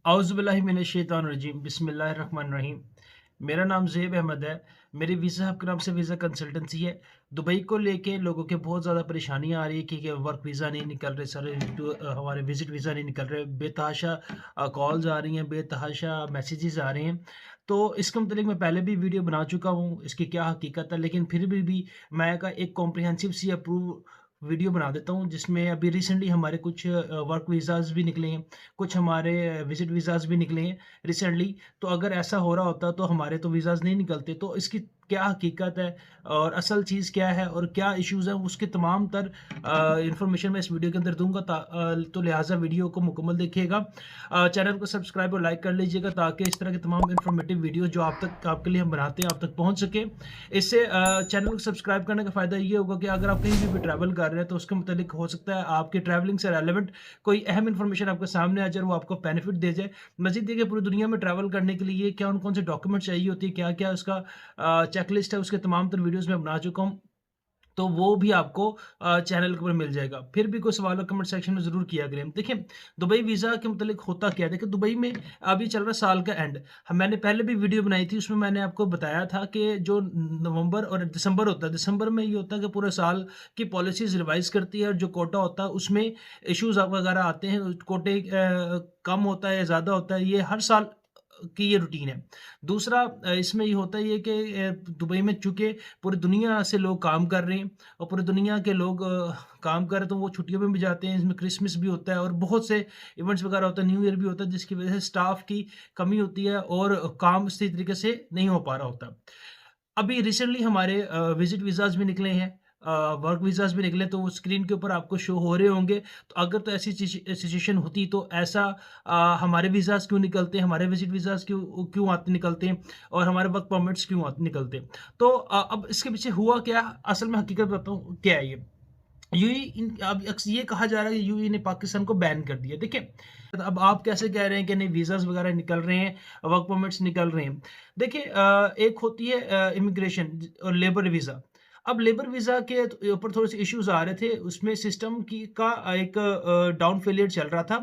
औज़ुबिल्लाहिमिनश्शैतानिर्रजीम बिस्मिल्लाहिर्रहमानिर्रहीम। मेरा नाम ज़ेब अहमद है। मेरी वीज़ा हब के नाम से वीज़ा कंसल्टेंसी है। दुबई को लेके लोगों के बहुत ज़्यादा परेशानियाँ आ रही है कि वर्क वीज़ा नहीं निकल रहे, हमारे विज़िट वीज़ा नहीं निकल रहे, बेतहाशा कॉल्स आ रही हैं, बेतहाशा मैसेजेस आ रहे हैं। तो इसके मुतल्लिक मैं पहले भी वीडियो बना चुका हूँ, इसकी क्या हकीकत है, लेकिन फिर भी मैं का एक कॉम्प्रिहेंसिव सी अप्रूव वीडियो बना देता हूँ, जिसमें अभी रिसेंटली हमारे कुछ वर्क वीज़ाज़ भी निकले हैं, कुछ हमारे विज़िट वीज़ाज़ भी निकले हैं रिसेंटली। तो अगर ऐसा हो रहा होता तो हमारे तो वीज़ाज़ नहीं निकलते। तो इसकी क्या हकीकत है और असल चीज़ क्या है और क्या इश्यूज़ हैं, उसके तमाम तर इन्फॉर्मेशन मैं इस वीडियो के अंदर दूँगा। तो लिहाज़ा वीडियो को मुकम्मल देखिएगा। चैनल को सब्सक्राइब और लाइक कर लीजिएगा ताकि इस तरह के तमाम इन्फॉर्मेटिव वीडियो जो आप तक आपके लिए हम बनाते हैं, आप तक पहुँच सके। इससे चैनल को सब्सक्राइब करने का फ़ायदा ये होगा कि अगर आप कहीं भी ट्रैवल कर रहे हैं तो उसके मुतालिक हो सकता है आपकी ट्रैवलिंग से रेलेवेंट कोई अहम इन्फॉर्मेशन आपके सामने आ जाए और वो आपको बेनिफिट दे जाए। मज़ीद देखिए, पूरी दुनिया में ट्रैवल करने के लिए कौन-कौन से डॉक्यूमेंट चाहिए होती है, क्या-क्या उसका चेकलिस्ट है, उसके तमाम तर वीडियोज़ मैं बना चुका हूँ। तो वो भी आपको चैनल के ऊपर मिल जाएगा। फिर भी कोई सवाल हो कमेंट सेक्शन में ज़रूर किया करें। देखिए, दुबई वीज़ा के मुतालिक होता क्या है? देखिए, दुबई में अभी चल रहा है साल का एंड। मैंने पहले भी वीडियो बनाई थी, उसमें मैंने आपको बताया था कि जो नवंबर और दिसंबर होता है, दिसंबर में ये होता है कि पूरे साल की पॉलिसीज़ रिवाइज़ करती है और जो कोटा होता है उसमें इश्यूज़ वगैरह आते हैं। कोटे कम होता है या ज़्यादा होता है, ये हर साल की ये रूटीन है। दूसरा इसमें ये होता है ये कि दुबई में चूँकि पूरी दुनिया से लोग काम कर रहे हैं और पूरी दुनिया के लोग काम कर रहे हैं, तो वो छुट्टियों में भी जाते हैं। इसमें क्रिसमस भी होता है और बहुत से इवेंट्स वगैरह होता है, न्यू ईयर भी होता है, जिसकी वजह से स्टाफ की कमी होती है और काम सही तरीके से नहीं हो पा रहा होता। अभी रिसेंटली हमारे विज़िट वीज़ाज़ भी निकले हैं, वर्क वीज़ाज़ भी निकले, तो वो स्क्रीन के ऊपर आपको शो हो रहे होंगे। तो अगर तो ऐसी सिचुएशन होती तो ऐसा हमारे वीज़ाज़ क्यों निकलते हैं, हमारे विज़िट वीज़ाज़ क्यों क्यों आते निकलते हैं और हमारे वर्क परमिट्स क्यों आते निकलते हैं। तो अब इसके पीछे हुआ क्या? असल में हकीकत बताऊँ क्या है ये? यूएई इन अब ये कहा जा रहा है कि यूएई ने पाकिस्तान को बैन कर दिया। देखिए, अब आप कैसे कह रहे हैं कि नहीं वीज़ाज़ वगैरह निकल रहे हैं, वर्क परमिट्स निकल रहे हैं। देखिए, एक होती है इमिग्रेशन और लेबर वीज़ा। अब लेबर वीज़ा के ऊपर थोड़े-से इश्यूज़ आ रहे थे, उसमें सिस्टम का एक डाउन फेलियर चल रहा था।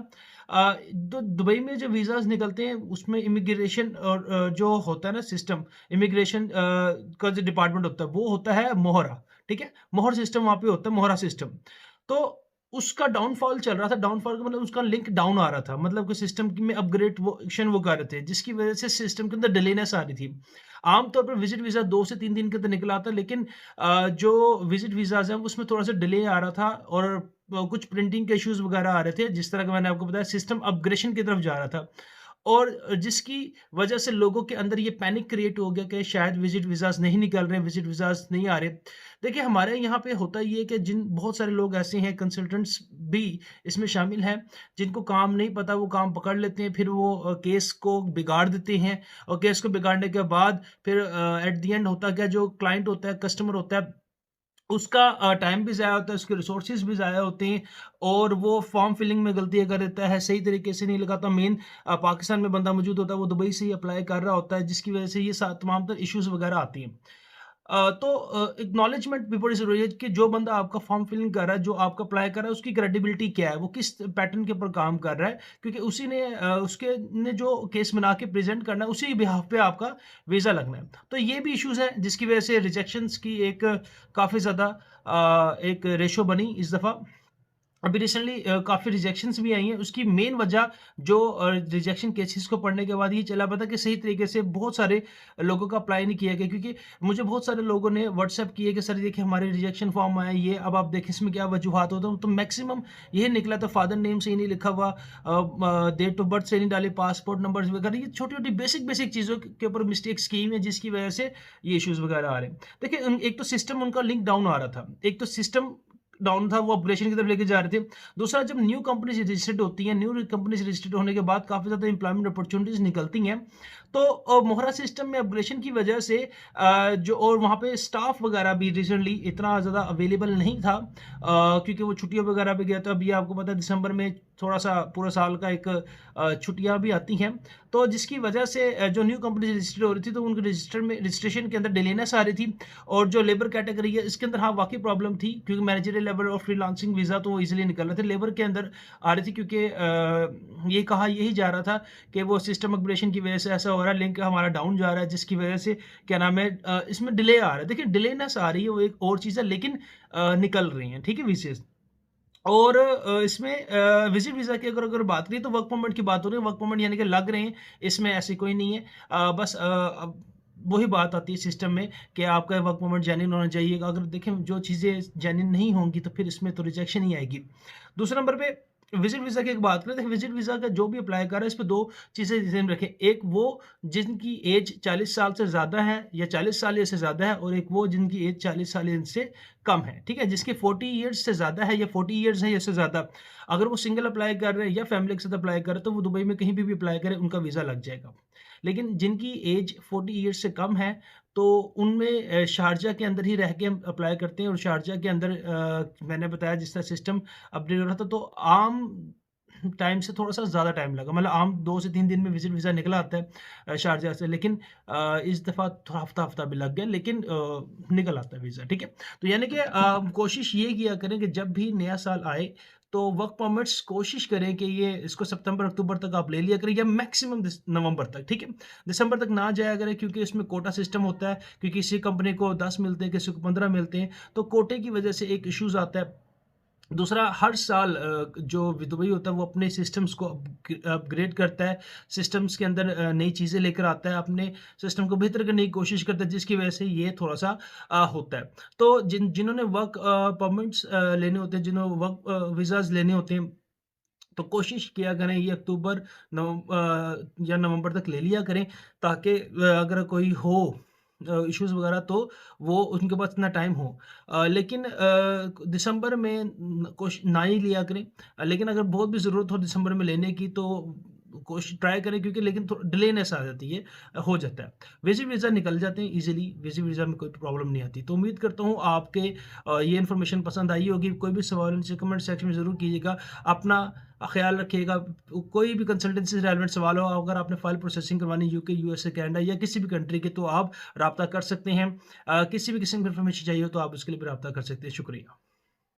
तो दुबई में जो वीज़ाज़ निकलते हैं उसमें इमिग्रेशन और जो होता है ना सिस्टम, इमिग्रेशन का जो डिपार्टमेंट होता है वो होता है मोहरा, ठीक है? मोहर सिस्टम वहाँ पे होता है, मोहरा सिस्टम। तो उसका डाउनफॉल चल रहा था, डाउनफॉल का मतलब उसका लिंक डाउन आ रहा था, मतलब कि सिस्टम की में अपग्रेड वो कर रहे थे, जिसकी वज़ह से सिस्टम के अंदर डिलेनेस आ रही थी। आम तौर पर विज़िट वीज़ा 2 से 3 दिन के अंदर निकल आता है, लेकिन जो विज़िट वीज़ाज़ हैं उसमें थोड़ा-सा डिले आ रहा था और कुछ प्रिंटिंग के इश्यूज़ वग़ैरह आ रहे थे, जिस तरह का मैंने आपको बताया सिस्टम अपग्रेडेशन की तरफ जा रहा था। और जिसकी वजह से लोगों के अंदर ये पैनिक क्रिएट हो गया कि शायद विज़िट वीज़ाज़ नहीं निकल रहे, विज़िट वीज़ाज़ नहीं आ रहे। देखिए, हमारे यहाँ पे होता ये है कि जिन बहुत सारे लोग ऐसे हैं, कंसल्टेंट्स भी इसमें शामिल हैं, जिनको काम नहीं पता वो काम पकड़ लेते हैं, फिर वो केस को बिगाड़ देते हैं और केस को बिगाड़ने के बाद फिर एट द एंड होता क्या, जो क्लाइंट होता है, कस्टमर होता है, उसका टाइम भी ज़ाया होता है, उसके रिसोर्सेज़ भी ज़ाया होते हैं और वो फॉर्म फिलिंग में गलतियाँ कर देता है, सही तरीके से नहीं लगाता। मेन पाकिस्तान में बंदा मौजूद होता है, वो दुबई से ही अप्लाई कर रहा होता है, जिसकी वजह से ये तमाम तर इश्यूज़ वगैरह आती हैं। तो एक्नॉलेजमेंट भी बड़ी ज़रूरी है कि जो बंदा आपका फॉर्म फिलिंग कर रहा है, जो आपका अप्लाई कर रहा है, उसकी क्रेडिबिलिटी क्या है, वो किस पैटर्न के ऊपर काम कर रहा है, क्योंकि उसी ने उसके ने जो केस बना के प्रेज़ेंट करना है, उसी बिहाफ़ पे आपका वीज़ा लगना है। तो ये भी इश्यूज़ हैं, जिसकी वजह से रिजेक्शंस की एक काफ़ी ज़्यादा एक रेशो बनी इस दफ़ा। अभी रिसेंटली काफ़ी रिजेक्शंस भी आई हैं। उसकी मेन वजह जो रिजेक्शन केसेस को पढ़ने के बाद ये चला पता कि सही तरीके से बहुत सारे लोगों का अप्लाई नहीं किया गया, क्योंकि मुझे बहुत सारे लोगों ने व्हाट्सएप किए कि सर देखिए हमारे रिजेक्शन फॉर्म आए ये, अब आप देखें इसमें क्या वजूहात होता है। तो मैक्सिमम यही निकला था, फादर नेम सही नहीं लिखा हुआ, डेट ऑफ बर्थ सही नहीं डाले, पासपोर्ट नंबर्स वगैरह, ये छोटी-छोटी बेसिक चीज़ों के ऊपर मिस्टेक्स की हुई हैं, जिसकी वजह से ये इश्यूज़ वगैरह आ रहे हैं। देखिए, एक तो सिस्टम उनका लिंक डाउन आ रहा था, एक तो सिस्टम डाउन था, वो ऑपरेशन की तरफ लेके जा रहे थे। दूसरा, जब न्यू कंपनीज़ रजिस्टर्ड होती हैं, न्यू कंपनीज़ रजिस्टर्ड होने के बाद काफ़ी ज़्यादा एम्प्लॉयमेंट अपॉर्च्युनिटीज़ निकलती हैं। तो मोहरा सिस्टम में अपग्रेडेशन की वजह से जो और वहाँ पे स्टाफ वगैरह भी रिसेंटली इतना ज़्यादा अवेलेबल नहीं था, क्योंकि वो छुट्टियों वगैरह पे गया था। अभी आपको पता है दिसंबर में थोड़ा-सा पूरा साल का एक छुट्टियाँ भी आती हैं। तो जिसकी वजह से जो न्यू कंपनी रजिस्टर्ड हो रही थी, तो उनके रजिस्ट्रेशन के अंदर डिलेनेस आ रही थी और जो लेबर कैटेगरी है, इसके अंदर हाँ, वाक़ई प्रॉब्लम थी, क्योंकि मैनेजरियल लेबर और फ्रीलांसिंग वीज़ा तो ईज़िली निकल रहे थे। लेबर के अंदर आ रही थी क्योंकि ये कहा यही जा रहा था कि वो सिस्टम अपग्रेडेशन की वज़ह से ऐसा हो रहा है, लिंक हमारा डाउन जा रहा है, जिसकी वज़ह से क्या नाम है इसमें डिले आ रहा है। देखिए डिलेनेस आ रही है वो एक और चीज़ है, लेकिन निकल रही हैं, ठीक है वीज़ेज़। और इसमें विज़िट वीज़ा की अगर अगर बात करें तो वर्क परमिट की बात हो रही है, वर्क परमिट यानी कि लग रहे हैं, इसमें ऐसी कोई नहीं है। बस अब वही बात आती है सिस्टम में कि आपका वर्क परमिट जेन्युइन होना चाहिए। अगर देखें जो चीज़ें जेन्युइन नहीं होंगी तो फिर इसमें तो रिजेक्शन ही आएगी। दूसरे नंबर पे विज़िट वीज़ा की एक बात करें तो विज़िट वीज़ा का जो भी अप्लाई कर रहा है इस पे 2 चीज़ें ध्यान रखें। एक वो जिनकी एज 40 साल से ज़्यादा है या 40 साल या इससे ज़्यादा है, और एक वो जिनकी एज 40 साल या इनसे कम है, ठीक है? जिसके 40 इयर्स से ज़्यादा है या 40 इयर्स है या इससे ज़्यादा, अगर वो सिंगल अप्लाई कर रहे हैं या फैमिली के साथ अप्लाई कर रहे हैं, तो वो दुबई में कहीं पे भी अप्लाई करें, उनका वीज़ा लग जाएगा। लेकिन जिनकी एज 40 इयर्स से कम है, तो उनमें शारजाह के अंदर ही रह के हम अप्लाई करते हैं, और शारजाह के अंदर मैंने बताया जिस तरह सिस्टम अपडेट हो रहा था, तो आम टाइम से थोड़ा-सा ज़्यादा टाइम लगा। मतलब आम 2 से 3 दिन में विज़िट वीज़ा निकल आता है शारजाह से, लेकिन इस दफ़ा थोड़ा हफ़्ता-हफ़्ता भी लग गया, लेकिन निकल आता है वीज़ा, ठीक है? तो यानी कि कोशिश ये किया करें कि जब भी नया साल आए, तो वर्क परमिट्स कोशिश करें कि ये इसको सितंबर-अक्टूबर तक आप ले लिया करें, या मैक्सिमम नवंबर तक, ठीक है? दिसंबर तक ना जाया करें क्योंकि इसमें कोटा सिस्टम होता है कि किसी कंपनी को 10 मिलते हैं, किसी को 15 मिलते हैं, तो कोटे की वज़ह से एक इश्यूज़ आता है। दूसरा, हर साल जो दुबई होता है वो अपने सिस्टम्स को अपग्रेड करता है, सिस्टम्स के अंदर नई चीज़ें लेकर आता है, अपने सिस्टम को बेहतर करने की कोशिश करता है, जिसकी वजह से ये थोड़ा-सा होता है। तो जिन्होंने वर्क परमिट्स लेने होते हैं, जिन्होंने वर्क वीज़ाज़ लेने होते हैं, तो कोशिश किया करें ये अक्टूबर या नवंबर तक ले लिया करें, ताकि अगर कोई हो इश्यूज़ वगैरह, तो वो उनके पास इतना टाइम हो। लेकिन दिसंबर में ना ही लिया करें। लेकिन अगर बहुत भी ज़रूरत हो दिसंबर में लेने की, तो कोशिश ट्राई करें, क्योंकि लेकिन थोड़ा डिलेनेस आ जाती है, हो जाता है। विज़िट वीज़ा निकल जाते हैं ईज़िली, विज़िट वीज़ा में कोई प्रॉब्लम नहीं आती। तो उम्मीद करता हूँ आपके ये इन्फॉर्मेशन पसंद आई होगी। कोई भी सवाल है नीचे कमेंट सेक्शन में ज़रूर कीजिएगा। अपना ख़्याल रखिएगा। कोई भी कंसल्टेंसी से रिलेवेंट सवाल हो, अगर आपने फ़ाइल प्रोसेसिंग करवानी यूके, यूएसए, कनाडा या किसी भी कंट्री के, तो आप राब्ता कर सकते हैं। किसी भी किस्म की इन्फॉर्मेशन चाहिए हो तो आप उसके लिए भी राब्ता कर सकते हैं। शुक्रिया।